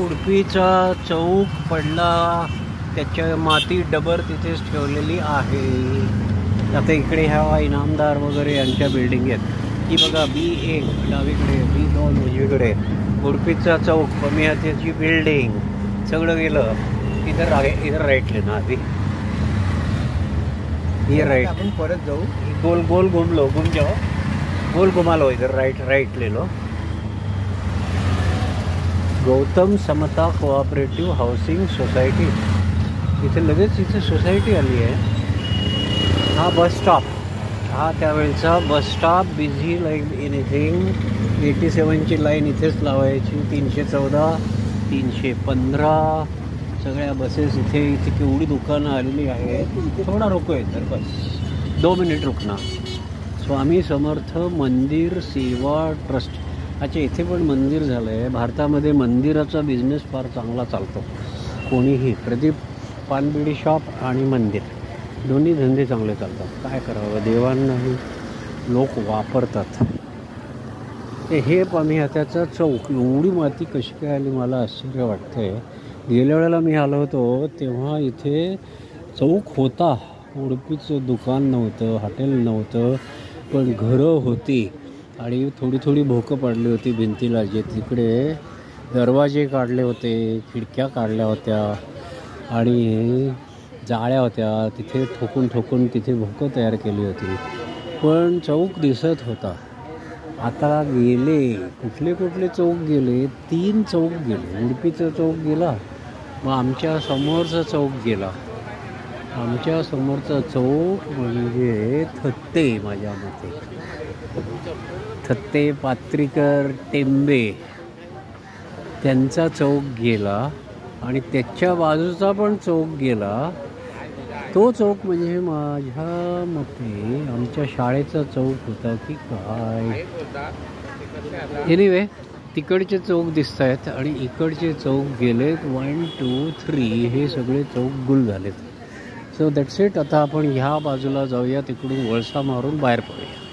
उडपीचा चौक पडला, त्याच्या माती डबर तिथेच ठेवलेली आहे. आता इकडे ह्या इनामदार वगैरे यांच्या बिल्डिंग आहेत. ही बघा B1 डावीकडे, B2 उजवीकडे, उडपीचा चौक, कमी हातीची बिल्डिंग, सगळं गेलं. इधर राईट लेना आधी, ये राइट. आपण परत जाऊ. गोल गोल घूम लो, घूम जाओ, गोल घुमा लो, इधर राइट ले लो. गौतम समता कोऑपरेटिव्ह हाऊसिंग सोसायटी, इथे लगेच इथे सोसायटी आली आहे. हा बस स्टॉप, हा त्यावेळेचा bus stop, busy like anything. 87ची लाईन इथेच लावायची. 314, 315 सगळ्या बसेस इथे. इथे केवढी दुकानं आलेली आहेत. थोडा रुको आहे तर बस 2 मिनिट रुकना. स्वामी समर्थ मंदिर सेवा ट्रस्ट. अच्छा, इथे पण मंदिर झालं आहे. भारतामध्ये मंदिराचा बिझनेस फार चांगला चालतो. कोणीही, प्रदीप पानबिडी शॉप आणि मंदिर दोन्ही धंदे चांगले चालतात. काय करावं, देवांनाही लोक वापरतात. हे पाणी हाताचा चौक. एवढी माती कशी काय आली मला आश्चर्य वाटतंय. गेल्या वेळेला मी आलो होतो तेव्हा इथे चौक होता. उडपीचं दुकान नव्हतं, हॉटेल नव्हतं, पण घरं होती आणि थोडी थोडी भोकं पडली होती भिंतीला. जे तिकडे दरवाजे काढले होते, खिडक्या काढल्या होत्या आणि जाळ्या होत्या, तिथे ठोकून ठोकून तिथे भोकं तयार केली होती. पण चौक दिसत होता. आता गेले कुठले कुठले चौक गेले, 3 चौक गेले. उडपीचा चौक गेला, मग आमच्या समोरचा चौक गेला. आमच्या समोरचा चौक म्हणजे थत्ते, माझ्या मते थत्ते, पात्रीकर, टेंबे त्यांचा चौक गेला आणि त्याच्या बाजूचा पण चौक गेला. तो चौक म्हणजे माझ्या मते आमच्या शाळेचा चौक होता की काय. एनिवे, तिकडचे चौक दिसत आहेत आणि इकडचे चौक गेलेत. 1, 2, 3 हे सगळे चौक गुल झालेत. So that's it. आता आपण ह्या बाजूला जाऊया, तिकडून वळसा मारून बाहेर पडूया.